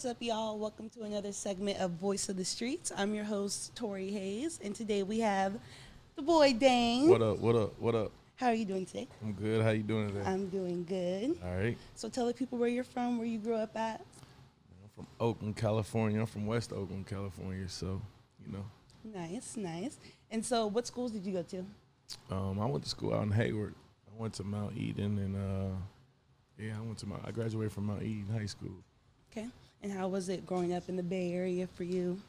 What's up, y'all? Welcome to another segment of Voice of the Streets. I'm your host, Tori Hayes, and today we have the boy Dane. What up? What up? What up? How are you doing today? I'm good. How you doing today? I'm doing good. All right. So tell the people where you're from, where you grew up at. I'm from Oakland, California. I'm from West Oakland, California. So, you know. Nice, nice. And so what schools did you go to? I went to school out in Hayward. I went to Mount Eden, and I graduated from Mount Eden High School. Okay. And how was it growing up in the Bay Area for you?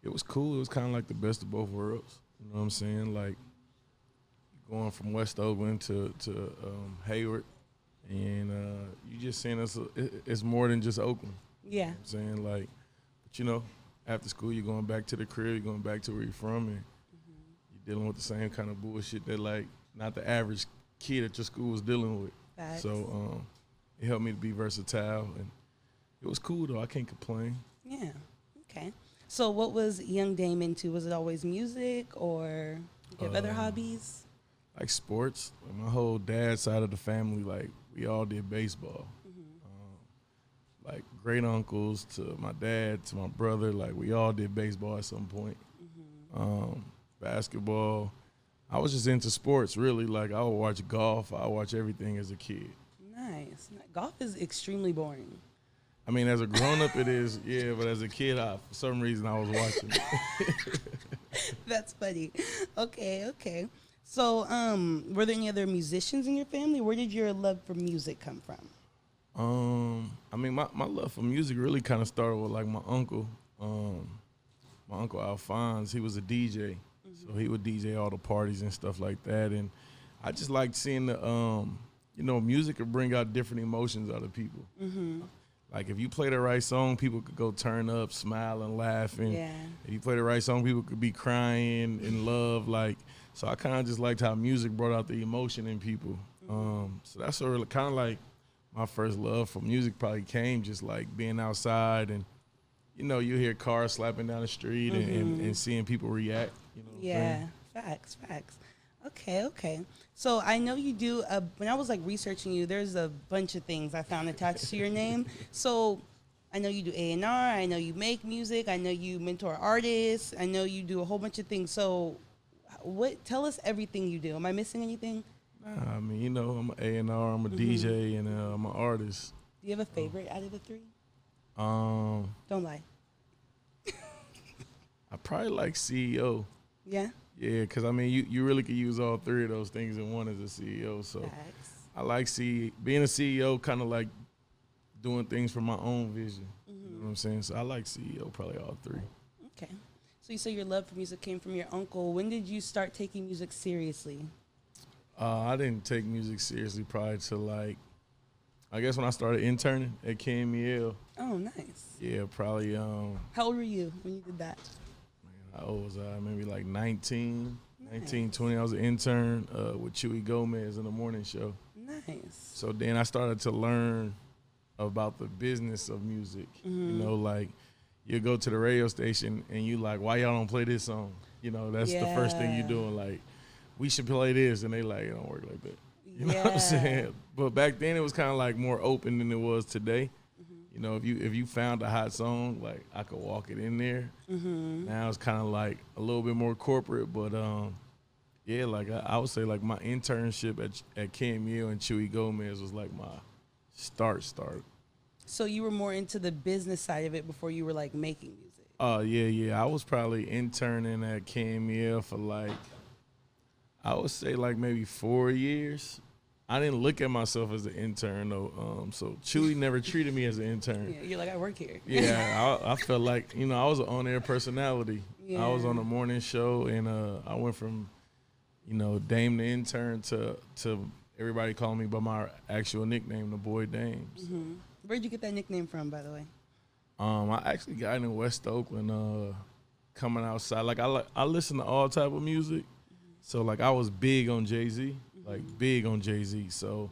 It was cool. It was kind of like the best of both worlds. You know what I'm saying? Like going from West Oakland to Hayward, and you just seeing it's more than just Oakland. Yeah. You know what I'm saying? Like, but you know, after school, you're going back to the crib, you're going back to where you're from, and you're dealing with the same kind of bullshit that, like, not the average kid at your school was dealing with. Facts. So it helped me to be versatile, and it was cool, though. I can't complain. Yeah. Okay. So what was Young Dame into? Was it always music, or do you have other hobbies? Like sports. Like my whole dad side of the family, like, we all did baseball. Like great uncles to my dad to my brother, like we all did baseball at some point. Basketball. I was just into sports, really. Like I would watch golf. I would watch everything as a kid. Nice. Golf is extremely boring. I mean, as a grown up, it is, yeah. But as a kid, for some reason, I was watching it. That's funny. Okay. So, were there any other musicians in your family? Where did your love for music come from? I mean, my love for music really kind of started with like my uncle. My uncle Alphonse, he was a DJ, so he would DJ all the parties and stuff like that. And I just liked seeing the, music could bring out different emotions out of people. Like if you play the right song, people could go turn up, smile and laughing. Yeah. If you play the right song, people could be crying in love. Like, so I kind of just liked how music brought out the emotion in people. So that's sort of kind of like my first love for music probably came just like being outside and, you hear cars slapping down the street and seeing people react. You know what I'm saying? Facts. Okay. So I know you do, when I was like researching you, there's a bunch of things I found attached to your name. So I know you do A&R, I know you make music, I know you mentor artists, I know you do a whole bunch of things. So tell us everything you do. Am I missing anything? Nah, I mean, I'm an A&R, I'm a DJ, and I'm an artist. Do you have a favorite out of the three? Don't lie. I probably like CEO. Yeah? Yeah, because, I mean, you really could use all three of those things in one as a CEO. So Facts. I like being a CEO, kind of like doing things for my own vision. You know what I'm saying? So I like CEO, probably all three. Okay. So you say your love for music came from your uncle. When did you start taking music seriously? I didn't take music seriously probably till I guess when I started interning at KMEL. Oh, nice. Yeah, probably. How old were you when you did that? How old was I? Maybe like 19, 20. I was an intern with Chewy Gomez in the morning show. Nice. So then I started to learn about the business of music. Like you go to the radio station and you like, why y'all don't play this song? That's the first thing you're doing. Like, we should play this, and they like, it don't work like that. You know what I'm saying? But back then it was kind of like more open than it was today. If you found a hot song, like I could walk it in there. Now it's kind of like a little bit more corporate, but like I would say like my internship at KMU and Chewy Gomez was like my start. So you were more into the business side of it before you were like making music. Yeah. I was probably interning at KMU for like, I would say like maybe 4 years. I didn't look at myself as an intern though. So Chewy never treated me as an intern. Yeah, you're like, I work here. Yeah, I felt like, I was an on-air personality. Yeah. I was on the morning show, and I went from, Dame the intern to everybody calling me by my actual nickname, DaBoyDame. So. Where'd you get that nickname from, by the way? I actually got it in West Oakland, coming outside. Like I listen to all type of music. So like I was big on Jay-Z. So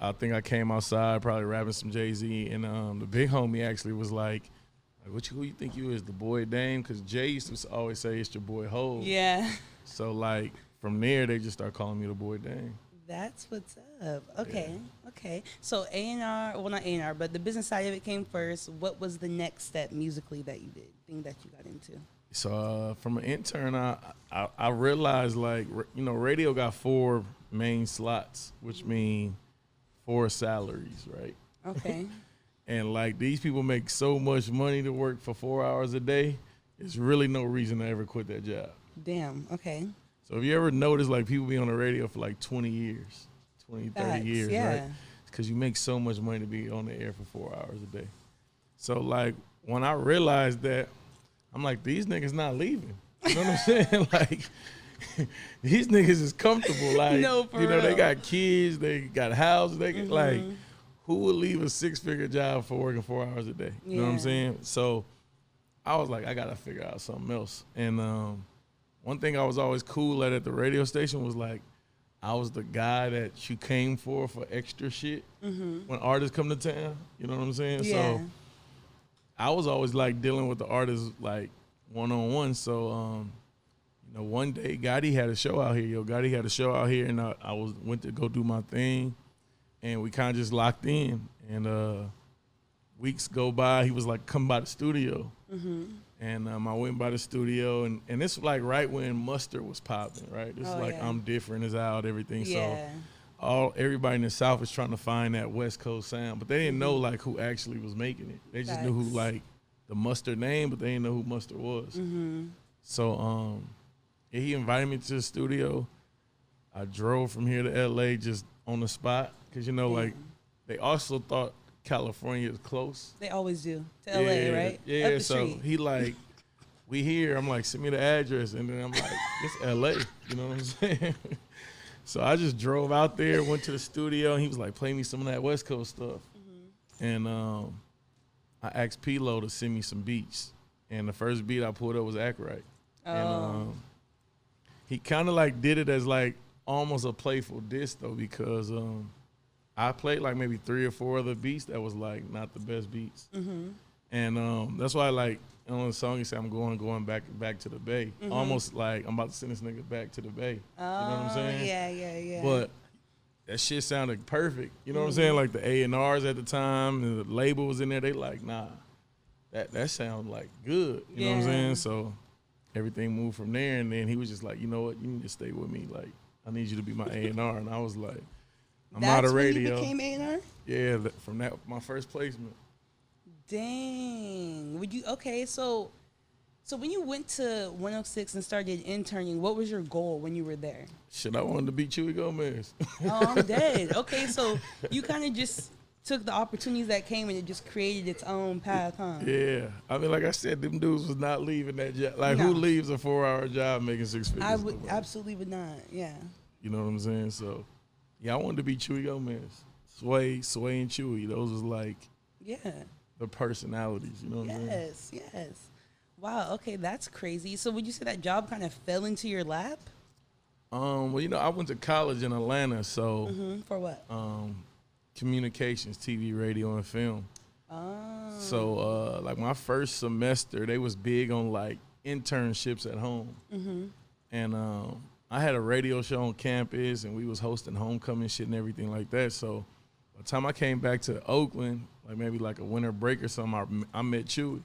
I think I came outside probably rapping some Jay-Z, and the big homie actually was like who you think you is, DaBoyDame? Because Jay used to always say it's your boy Ho. Yeah. So like from there they just start calling me DaBoyDame. That's what's up. Okay, okay. So A&R, well, not A&R, but the business side of it came first. What was the next step musically that you did, thing that you got into? So from an intern, I realized, like, you know, radio got 4 main slots, which mean 4 salaries, right? Okay. And like, these people make so much money to work for 4 hours a day. There's really no reason to ever quit that job. Damn. Okay. So if you ever notice, like, people be on the radio for like 20 years, 20, 30 Facts, years, yeah. right? Because you make so much money to be on the air for 4 hours a day. So like, when I realized that, I'm like, these niggas not leaving. You know what I'm saying? Like, these niggas is comfortable. Like, No, for you know, real. they got kids, they got houses. They get, like, who would leave a 6-figure job for working 4 hours a day? You know what I'm saying? So I was like, I got to figure out something else. And one thing I was always cool at the radio station was, like, I was the guy that you came for extra shit when artists come to town. You know what I'm saying? Yeah. So I was always like dealing with the artists like one-on-one. So, you know, one day Gotti had a show out here. Yo Gotti had a show out here, and I went to go do my thing, and we kind of just locked in. And weeks go by. He was like, come by the studio. And I went by the studio, and this was like right when Mustard was popping, right? This is like I'm Different is out, everything. Yeah. So everybody in the South was trying to find that West Coast sound, but they didn't know like who actually was making it. They just knew who, like, the Mustard name, but they didn't know who Mustard was. So he invited me to the studio. I drove from here to LA just on the spot, because, you know, like, they also thought California is close. They always do. To LA, right? Yeah, Up the so street. he like, we here. I'm like, send me the address. And then I'm like, it's LA. You know what I'm saying? So I just drove out there, went to the studio, and he was like, play me some of that West Coast stuff. And I asked P-Lo to send me some beats. And the first beat I pulled up was Act Right. And he kind of like did it as like almost a playful diss, though, because I played like maybe 3 or 4 other beats that was like not the best beats. And that's why, like, on the song he said, I'm going back to the Bay. Almost like I'm about to send this nigga back to the Bay. You know what I'm saying? Yeah. But that shit sounded perfect. You know what I'm saying? Like the A&Rs at the time, and the label was in there. They like, nah, that sounds like good. You know what I'm saying? So everything moved from there. And then he was just like, you know what? You need to stay with me. Like, I need you to be my A&R. And I was like, I'm out of radio. That's when you became A&R? Yeah, from that, my first placement. Dang. Would you, okay, so when you went to 106 and started interning, what was your goal when you were there? Shit, I wanted to be Chewy Gomez. Oh, I'm dead. Okay, so you kind of just took the opportunities that came and it just created its own path, huh? Yeah. I mean, like I said, them dudes was not leaving that job. Like, who leaves a 4-hour job making 6 figures? I would absolutely would not, yeah. You know what I'm saying? So, yeah, I wanted to be Chewy Gomez. Sway, and Chewy. Those was like the personalities, you know what I'm saying? Yes. Wow, okay, that's crazy. So would you say that job kind of fell into your lap? Well, you know, I went to college in Atlanta, so For what? communications, TV, radio, and film. Oh. So, like, my first semester, they was big on, like, internships at home. And I had a radio show on campus, and we was hosting homecoming shit and everything like that. So by the time I came back to Oakland, like maybe like a winter break or something, I met Chewy.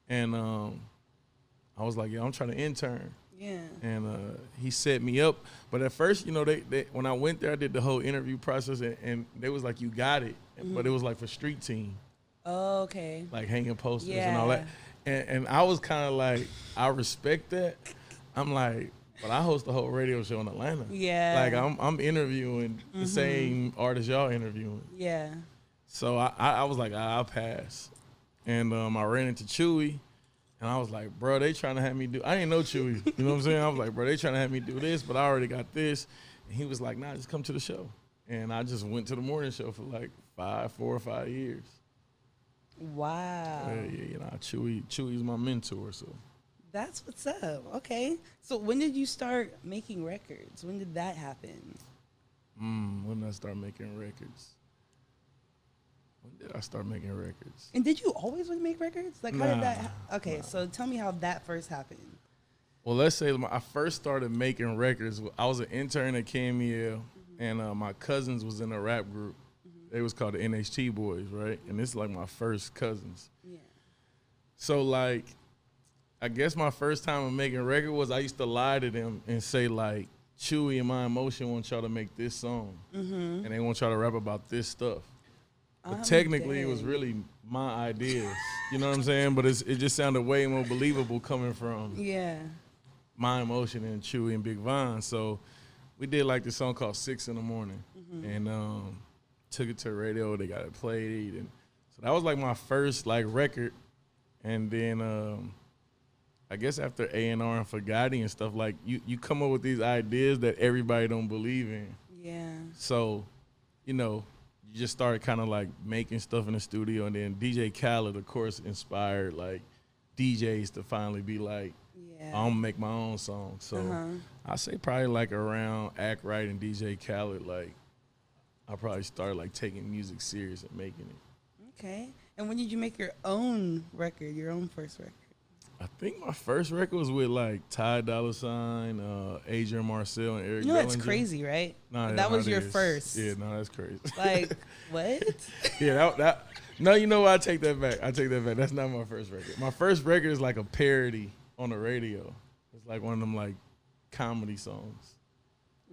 And I was like, I'm trying to intern. Yeah. And he set me up. But at first, you know, they when I went there, I did the whole interview process, and they was like, you got it. But it was like for street team. Oh, okay. Like hanging posters and all that. And I was kind of like, I respect that. I'm like, but I host the whole radio show in Atlanta. Yeah. Like, I'm interviewing the same artists y'all interviewing. Yeah. So I was like, I'll pass. And I ran into Chewy, and I was like, bro, they trying to have me do, I didn't know Chewy. You know what I'm saying? I was like, bro, they trying to have me do this, but I already got this. And he was like, nah, just come to the show. And I just went to the morning show for like 4 or 5 years. Wow. Yeah, you know, Chewy's my mentor, so. That's what's up. Okay. So when did you start making records? When did that happen? When did I start making records? And did you always want to make records? Like, how did that okay, so tell me how that first happened. Well, let's say I first started making records. I was an intern at KMEL, and my cousins was in a rap group. They was called the NHT Boys, right? And this is like my first cousins. Yeah. So like, I guess my first time of making a record was I used to lie to them and say like, Chewy and My Emotion want y'all to make this song, and they want y'all to rap about this stuff. But technically, it was really my ideas. You know what I'm saying? But it just sounded way more believable coming from My Emotion and Chewy and Big Von. So we did like this song called 6 in the Morning, and took it to the radio. They got it played, and so that was like my first like record. And then I guess after A&R and Gotti and stuff, like you come up with these ideas that everybody don't believe in. Yeah. So, you know, you just started kind of like making stuff in the studio, and then DJ Khaled, of course, inspired like DJs to finally be like, I'm gonna make my own song. So I say probably like around Act Right and DJ Khaled, like I probably started like taking music serious and making it. Okay. And when did you make your own record, your own first record? I think my first record was with like Ty Dolla $ign, Adrian Marcel, and Eric Bellinger. That's crazy, right? Nah, that was your first. Yeah, no, that's crazy. Like, what? Yeah, that. No, you know what? I take that back. That's not my first record. My first record is like a parody on the radio. It's like one of them like comedy songs.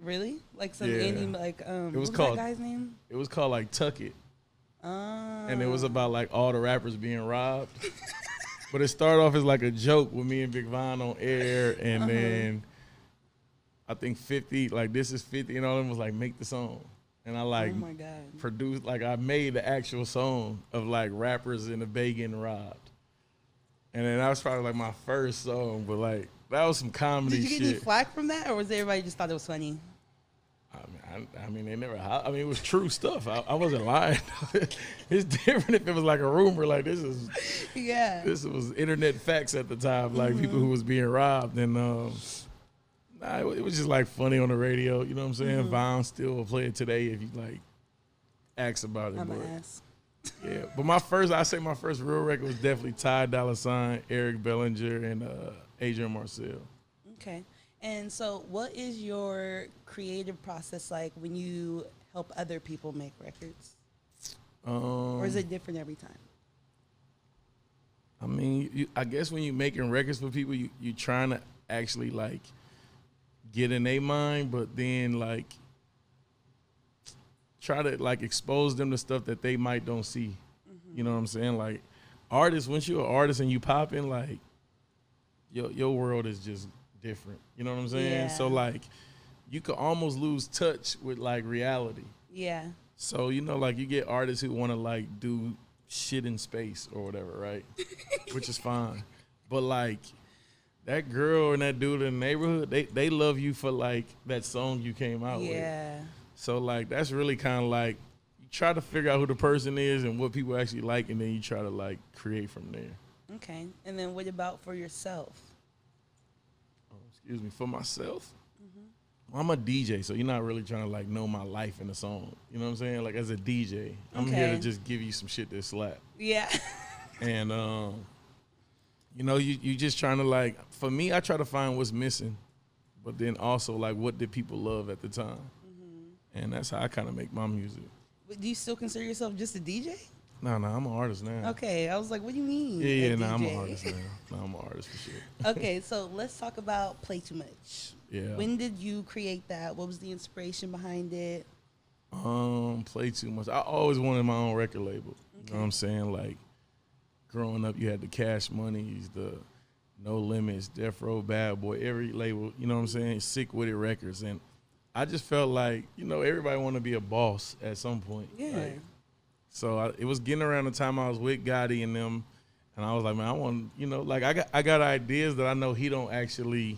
Really? Like some indie, like it was what called, was that guy's name? It was called like Tuck It. And it was about like all the rappers being robbed. But it started off as like a joke with me and Big Von on air, and then I think 50, like This Is 50 and all of them was like, make the song. And I like produced, like I made the actual song of like rappers in the Bay getting robbed. And then that was probably like my first song, but like that was some comedy shit. Did you get any flack from that, or was everybody just thought it was funny? I mean, they never. I mean, it was true stuff. I wasn't lying. It's different if it was like a rumor. Like this was internet facts at the time. Like people who was being robbed, and it was just like funny on the radio. You know what I'm saying? Von still will play it today if you like ask about it. I'm gonna ask. Yeah, but my first real record was definitely Ty Dolla $ign, Eric Bellinger, and Adrian Marcel. Okay. And so what is your creative process like when you help other people make records? Or is it different every time? I mean, I guess when you're making records for people, you trying to actually like get in their mind, but then like try to like expose them to stuff that they might don't see. You know what I'm saying? Like artists, once you're an artist and you pop in, like your world is just different. You know what I'm saying? Yeah. So like you could almost lose touch with like reality. Yeah. So, you know, like you get artists who want to like do shit in space or whatever, right? Which is fine. But like that girl and that dude in the neighborhood, they love you for like that song you came out with. Yeah. So like that's really kind of like you try to figure out who the person is and what people actually like, and then you try to like create from there. Okay. And then what about for yourself? Excuse me, for myself, well, I'm a DJ, so you're not really trying to like know my life in a song. You know what I'm saying? Like as a DJ, I'm here to just give you some shit that slap. Yeah. And you know, you just trying to like, for me, I try to find what's missing, but then also like what did people love at the time, and that's how I kind of make my music. But do you still consider yourself just a DJ? No, I'm an artist now. Okay, I was like, what do you mean? Yeah, I'm an artist now. No, I'm an artist for sure. Okay, so let's talk about Play Too Much. Yeah. When did you create that? What was the inspiration behind it? Play Too Much. I always wanted my own record label. You know what I'm saying? Like, growing up, you had the Cash Moneys, the No Limits, Death Row, Bad Boy, every label, you know what I'm saying? Sick With It Records. And I just felt like, you know, everybody want to be a boss at some point. Yeah. Like, so it was getting around the time I was with Gotti and them, and I was like, man, I want, you know, like I got ideas that I know he don't actually,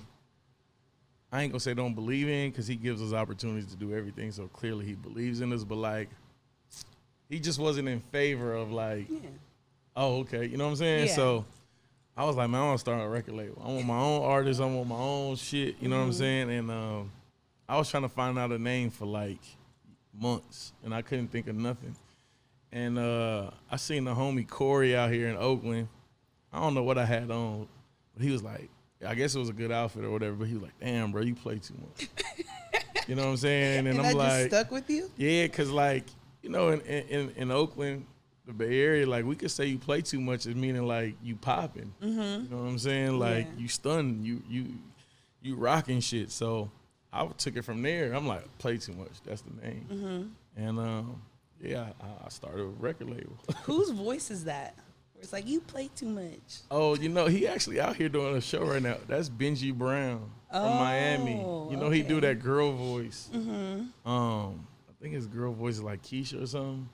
I ain't gonna say don't believe in, because he gives us opportunities to do everything, so clearly he believes in us, but like, he just wasn't in favor of like, oh, okay, you know what I'm saying? Yeah. So I was like, man, I want to start a record label. I want my own artists, I want my own shit, you know what I'm saying? And I was trying to find out a name for like months, and I couldn't think of nothing. And I seen the homie Corey out here in Oakland. I don't know what I had on, but he was like, I guess it was a good outfit or whatever, but he was like, damn, bro, you play too much. You know what I'm saying? And I'm that like, just stuck with you? yeah, cause like, you know, in Oakland, the Bay Area, like we could say you play too much, is meaning like you popping. You know what I'm saying? Like you stunning, you rocking shit. So I took it from there. I'm like, play too much. That's the name. And yeah, I started a record label. Whose voice is that? Where it's like, you play too much. Oh, you know, he actually out here doing a show right now. That's Benji Brown from Miami. You know, he do that girl voice. I think his girl voice is like Keisha or something.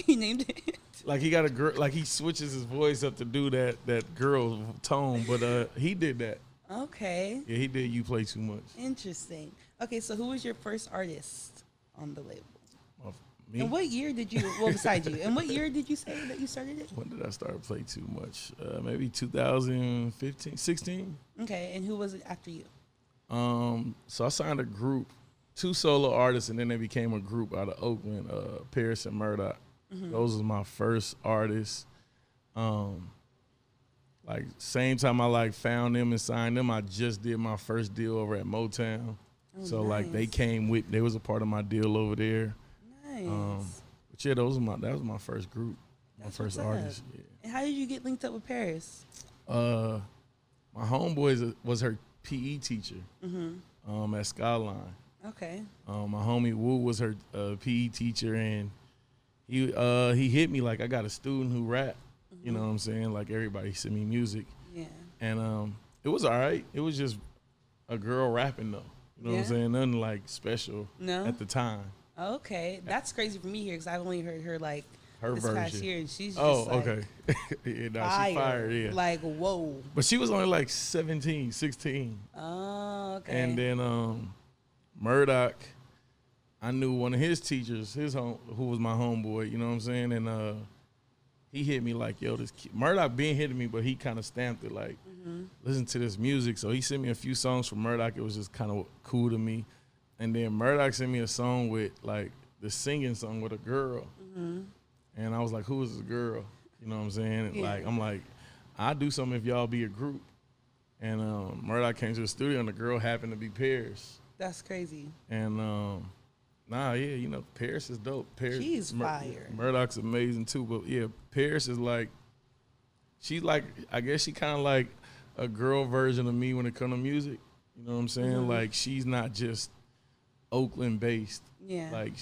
He named it. Like he got a girl, like he switches his voice up to do that girl tone, but he did that. Okay. Yeah, he did You Play Too Much. Interesting. Okay, so who was your first artist on the label? Me? And what year did you, well, besides you, and what year did you say that you started it? When did I start Play Too Much? Maybe 2015, 16. Okay, and who was it after you? So I signed a group, 2 solo artists, and then they became a group out of Oakland, Paris and Murdoch. Those was my first artists. Like same time I like found them and signed them, I just did my first deal over at Motown. So nice. Like they came with, they was a part of my deal over there. Nice. But yeah, that was my first group, my first artist. Yeah. And how did you get linked up with Paris? My homeboy was her PE teacher at Skyline. Okay. My homie Wu was her PE teacher, and he hit me like, I got a student who rap. You know what I'm saying? Like everybody sent me music. Yeah. And it was all right. It was just a girl rapping though. You know what I'm saying? Nothing like special at the time. Okay. That's crazy for me here because I've only heard her like her this version. past year, and she's just okay. Yeah, nah, she fired, yeah. Like, whoa. But she was only like 17, 16. Oh, okay. And then Murdoch, I knew one of his teachers, who was my homeboy, you know what I'm saying? And he hit me like, yo, this kid. Murdoch been hitting me, but he kind of stamped it like, listen to this music. So he sent me a few songs from Murdoch. It was just kind of cool to me. And then Murdoch sent me a song with like the singing song with a girl. And I was like, who is this girl? You know what I'm saying? Yeah. Like, I'm like, I'll do something if y'all be a group. And Murdoch came to the studio, and the girl happened to be Paris. That's crazy. And nah, yeah, you know, Paris is dope. Paris, she's fire. Murdoch's amazing too, but yeah, Paris is like, she's like, I guess she kind of like a girl version of me when it comes to music. You know what I'm saying? Like, she's not just Oakland based. Yeah. Like,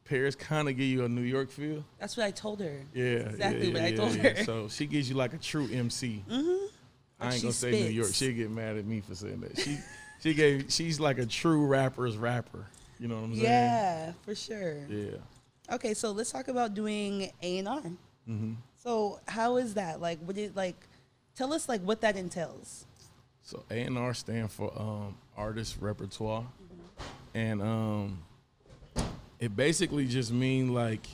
Paris kind of give you a New York feel. That's what I told her. Yeah. Exactly what I told her. So she gives you like a true MC. I ain't gonna say New York. She'll get mad at me for saying that. She's like a true rapper's rapper. You know what I'm saying? Yeah, for sure. Yeah. Okay, so let's talk about doing A&R. So how is that? Like, tell us like what that entails. So A&R stand for artist repertoire, and it basically just mean like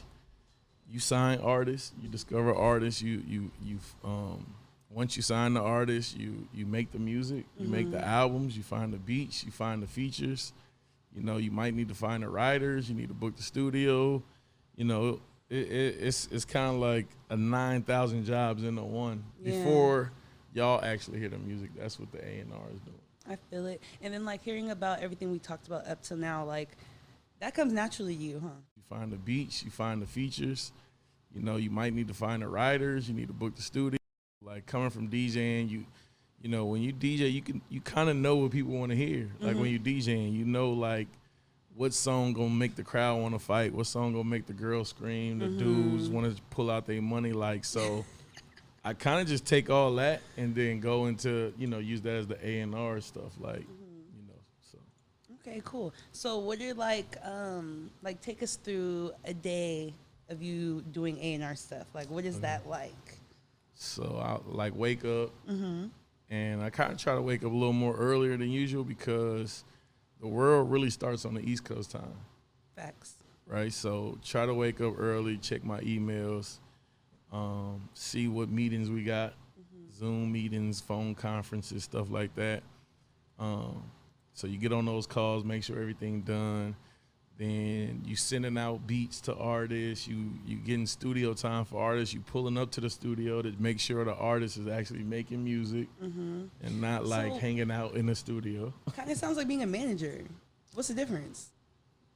you sign artists, you discover artists, you once you sign the artist, you make the music, you make the albums, you find the beats, you find the features. You know, you might need to find the writers. You need to book the studio. You know, it's kind of like a 9,000 jobs into one before y'all actually hear the music. That's what the A&R is doing. I feel it. And then like hearing about everything we talked about up till now, like that comes naturally to you, huh? You find the beats. You find the features. You know, you might need to find the writers. You need to book the studio. Like coming from DJing, you know, when you DJ, you kind of know what people want to hear. Like when you DJing, you know, like what song gonna make the crowd want to fight, what song gonna make the girls scream, the dudes want to pull out their money. Like, so I kind of just take all that and then go into, you know, use that as the A&R stuff. Like, you know, so. Okay, cool. So what are like take us through a day of you doing A&R stuff. Like, what is that like? So I like wake up. And I kind of try to wake up a little more earlier than usual because the world really starts on the East Coast time. Facts. Right? So try to wake up early, check my emails, see what meetings we got, Zoom meetings, phone conferences, stuff like that. So you get on those calls, make sure everything's done. Then you sending out beats to artists. You getting studio time for artists. You pulling up to the studio to make sure the artist is actually making music and not like hanging out in the studio. Kind of sounds like being a manager. What's the difference?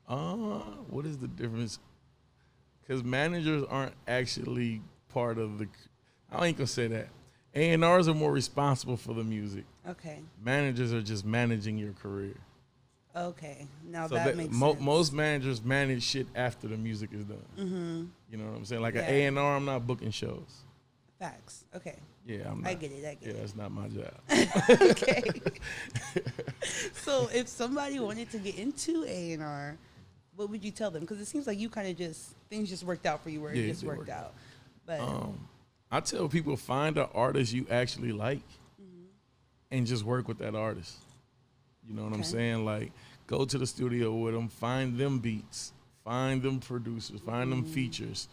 What is the difference? Because managers aren't actually part of the. I ain't gonna say that. A&Rs are more responsible for the music. Okay. Managers are just managing your career. Okay. Now So that makes sense. Most managers manage shit after the music is done. Mm-hmm. You know what I'm saying? Like Yeah. an A&R, I'm not booking shows. Facts. Okay. Yeah, I'm not. I get it. Yeah, that's not my job. Okay. So if somebody wanted to get into A&R, what would you tell them? Because it seems like you kind of just, things just worked out for you where it just worked out. But I tell people, find an artist you actually like and just work with that artist. You know what I'm saying? Like, go to the studio with them, find them beats, find them producers, find them features,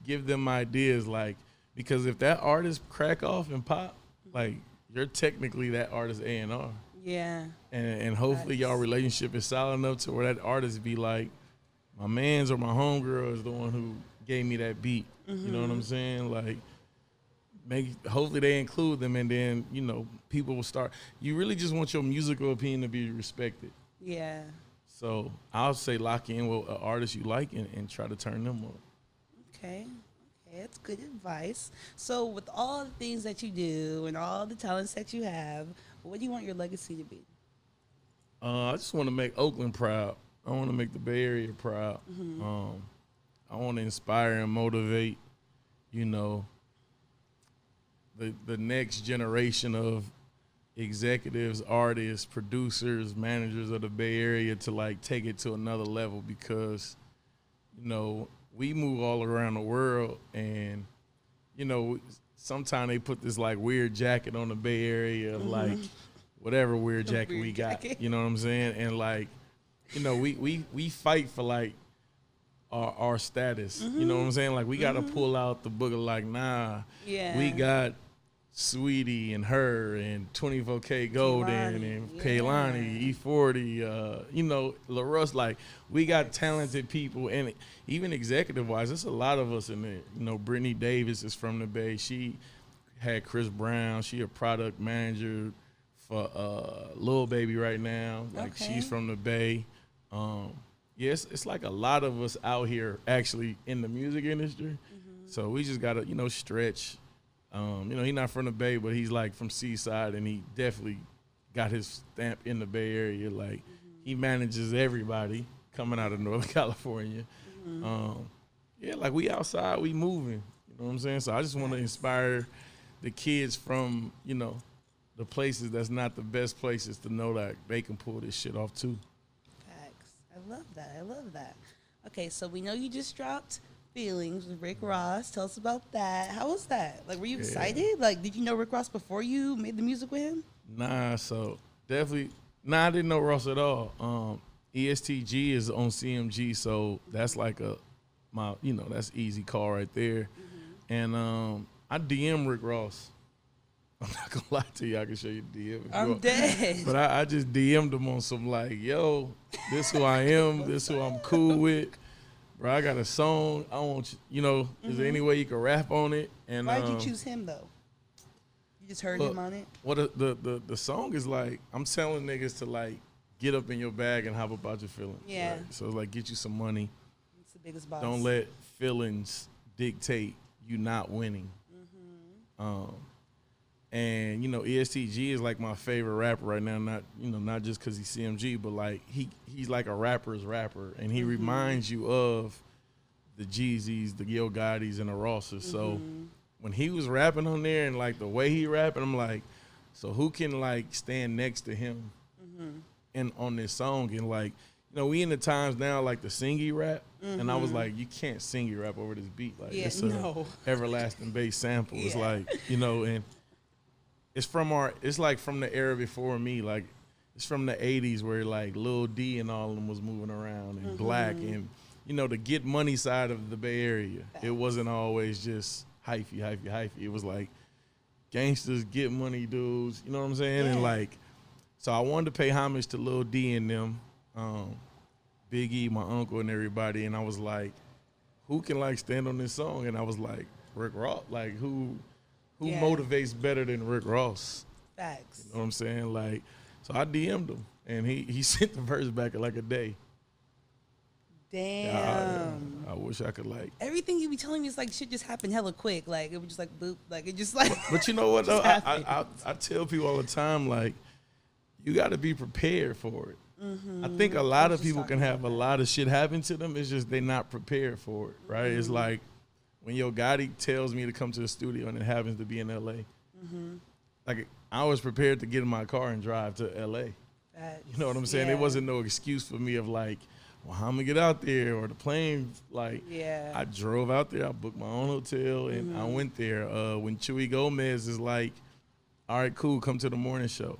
give them ideas. Like, because if that artist crack off and pop, like, you're technically that artist A&R. Yeah. And hopefully y'all relationship is solid enough to where that artist be like, my man's or my homegirl is the one who gave me that beat. You know what I'm saying? Like, hopefully they include them, and then, you know, people will start. You really just want your musical opinion to be respected. Yeah. So I'll say lock in with an artist you like and try to turn them up. Okay. Okay, that's good advice. So with all the things that you do and all the talents that you have, what do you want your legacy to be? I just want to make Oakland proud. I want to make the Bay Area proud. I want to inspire and motivate, you know, the next generation of executives, artists, producers, managers of the Bay Area to, like, take it to another level, because, you know, we move all around the world, and, you know, sometimes they put this, like, weird jacket on the Bay Area of, like, whatever weird jacket we got. You know what I'm saying? And, like, you know, we fight for, like, our status. You know what I'm saying? Like, we got to pull out the book of, like, nah, we got Sweetie and her and 24K Golden and Kaylani, E40, you know, LaRuss. Like, we got talented people, and even executive wise, there's a lot of us in there. You know, Brittany Davis is from the Bay. She had Chris Brown. She a product manager for Lil Baby right now. Like, she's from the Bay. Yes, it's like a lot of us out here actually in the music industry. So we just gotta, you know, stretch. You know, he's not from the Bay, but he's, like, from Seaside, and he definitely got his stamp in the Bay Area. Like, he manages everybody coming out of Northern California. Yeah, like, we outside, we moving. You know what I'm saying? So I just want to inspire the kids from, you know, the places that's not the best places to know that they can pull this shit off too. Facts. I love that. I love that. Okay, so we know you just dropped Feelings with Rick Ross. Tell us about that. How was that? Like, were you excited? Like, did you know Rick Ross before you made the music with him? Nah, so definitely. Nah, I didn't know Ross at all. EST GEE is on CMG, so that's like you know, that's easy call right there. And I DM Rick Ross. I'm not gonna lie to you. I can show you the DM. I'm dead. But I just DM'd him on some, like, yo, this who I am. This who I'm cool with. Bro, I got a song. I want you know, is there any way you can rap on it? And why'd you choose him, though? You just heard him on it? Well, the song is like, I'm telling niggas to, like, get up in your bag and hop up out your feelings. Yeah. Right? So it's like, get you some money. It's the biggest boss. Don't let feelings dictate you not winning. And, you know, EST GEE is, like, my favorite rapper right now. Not, you know, not just because he's CMG, but, like, he's like a rapper's rapper. And he reminds you of the Jeezys, the Yo Gottis, and the Rosses. So when he was rapping on there and, like, the way he rapping, I'm like, so who can, like, stand next to him and on this song? And, like, you know, we in the times now, like, the singy rap. And I was like, you can't singy rap over this beat. Like, it's a everlasting bass sample. It's like, you know, and it's like from the era before me. Like, it's from the 80s where, like, Lil D and all of them was moving around, and Black, and, you know, the get money side of the Bay Area. It wasn't always just hyphy. It was like gangsters, get money dudes, you know what I'm saying? And, like, so I wanted to pay homage to Lil D and them, Big E, my uncle, and everybody. And I was like, who can, like, stand on this song? And I was like, Rick Ross. Like, who motivates better than Rick Ross? Facts. You know what I'm saying? Like, so I DM'd him, and he sent the verse back in, like, a day. Damn. I wish I could like. Everything you be telling me is like shit just happened hella quick. Like it was just like boop. Like it just like. But you know what though? I tell people all the time, like, you got to be prepared for it. I think a lot of people can have a lot of shit happen to them. It's just they not prepared for it, right? It's like when Yo Gotti tells me to come to the studio and it happens to be in LA. Like I was prepared to get in my car and drive to LA. You know what I'm saying? There wasn't no excuse for me of like, well, how I'm gonna get out there or the plane. Like, I drove out there. I booked my own hotel and I went there. When Chewy Gomez is like, all right, cool, come to the morning show.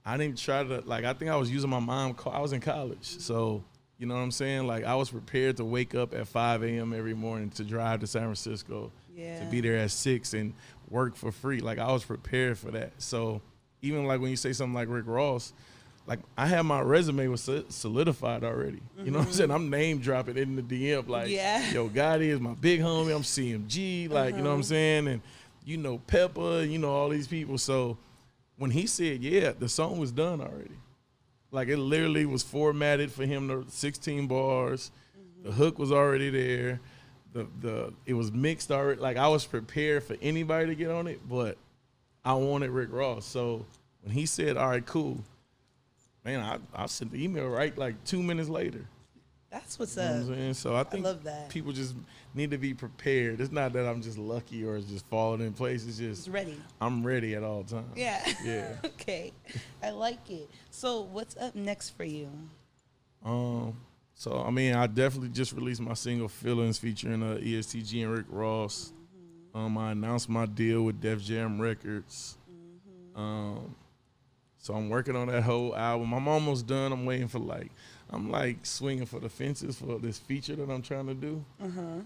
I didn't try to, like, I think I was using my mom's car. I was in college. So, you know what I'm saying? Like, I was prepared to wake up at 5 a.m. every morning to drive to San Francisco, to be there at 6 and work for free. Like, I was prepared for that. So, even like when you say something like Rick Ross, like, I had my resume was solidified already. You know what I'm saying? I'm name dropping in the DM. Like, Yo Gotti is my big homie. I'm CMG. Like, you know what I'm saying? And, you know, Pepper, you know, all these people. So, when he said, the song was done already. Like, it literally was formatted for him to 16 bars. The hook was already there. It was mixed already. Like, I was prepared for anybody to get on it, but I wanted Rick Ross. So when he said, all right, cool, man, I sent the email right like 2 minutes later. That's what's You know up. what I'm saying? So I think love that. people just need to be prepared. It's not that I'm just lucky or it's just falling in place. It's just ready. I'm ready at all times. Yeah. Okay. I like it. So what's up next for you? So I mean, I definitely just released my single "Feelings" featuring EST GEE and Rick Ross. I announced my deal with Def Jam Records. So I'm working on that whole album. I'm almost done. I'm waiting for I'm swinging for the fences for this feature that I'm trying to do.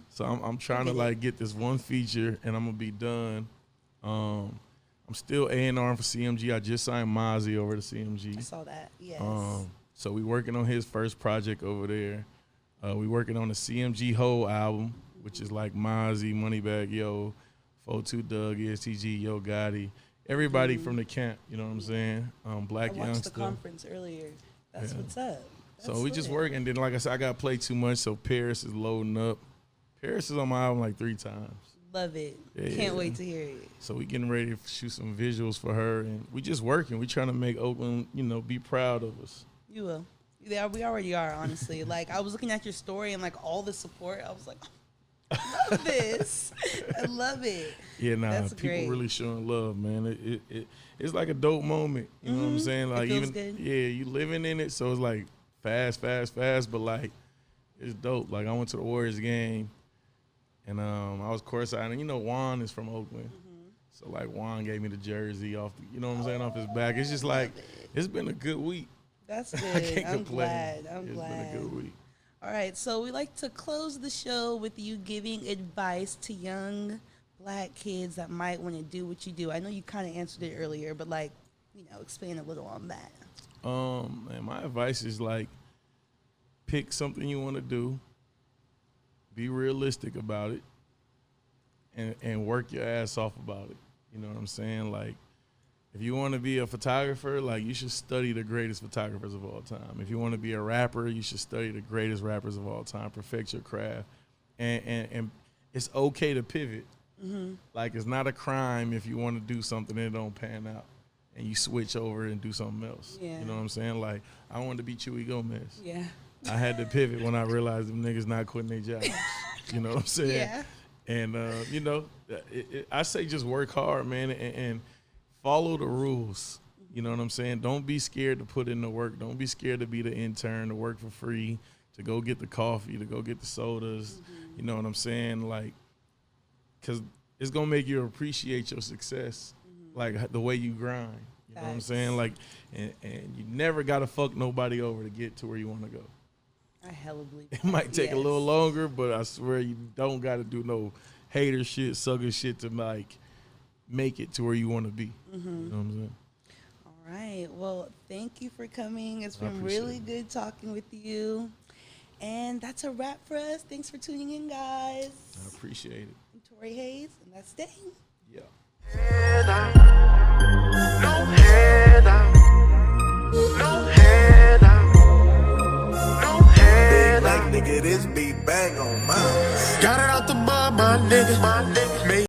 So I'm trying to like get this one feature and I'm gonna be done. I'm still A&R for CMG. I just signed Mozzy over to CMG. I saw that. Yes. So we working on his first project over there. We working on the CMG whole album, which is like Mozzy, Moneybagg Yo, 42 Doug, EST GEE, Yo Gotti, everybody from the camp. You know what I'm saying? Black I watched Youngster. the conference earlier. That's what's up. So we just working. Then, like I said, I got to play too much, so Paris is loading up. Paris is on my album like 3 times. Love it. Can't wait to hear it. So we getting ready to shoot some visuals for her, and we just working. We trying to make Oakland, be proud of us. You will. Yeah, we already are, honestly. Like, I was looking at your story and, like, all the support. I was like, I love this. I love it. Yeah, That's people great. really showing love, man. It's like a dope moment. You know what I'm saying? Like, it feels good. you living in it, so it's like fast, but like it's dope. Like I went to the Warriors game, and I was courtside, and Juan is from Oakland, so like Juan gave me the jersey off, off his back. It's just like it's been a good week. That's good. I can't I'm complain. glad. It's been a good week. All right, so we like to close the show with you giving advice to young Black kids that might want to do what you do. I know you kind of answered it earlier, but explain a little on that. Man, my advice is like pick something you want to do, be realistic about it, and work your ass off about it. You know what I'm saying? Like, if you want to be a photographer, like, you should study the greatest photographers of all time. If you want to be a rapper, you should study the greatest rappers of all time. Perfect your craft, and it's okay to pivot. Like, it's not a crime if you want to do something and it don't pan out, and you switch over and do something else. Yeah. You know what I'm saying? Like, I wanted to be Chewy Gomez. Yeah. I had to pivot when I realized them niggas not quitting their jobs. You know what I'm saying? Yeah. And, I say just work hard, man, and follow the rules. You know what I'm saying? Don't be scared to put in the work. Don't be scared to be the intern, to work for free, to go get the coffee, to go get the sodas. You know what I'm saying? Like, because it's going to make you appreciate your success, like the way you grind. You know what I'm saying? Like, and you never got to fuck nobody over to get to where you want to go. I hella believe It might take a little longer, but I swear you don't got to do no hater shit, sucker shit to, like, make it to where you want to be. You know what I'm saying? All right. Well, thank you for coming. It's been really good talking with you. And that's a wrap for us. Thanks for tuning in, guys. I appreciate it. I'm Tori Hayes, and that's Dang. Yeah. Head out. No head out. No head out. No head out. Nigga, this beat bang on mine. Got it out the mud, my nigga.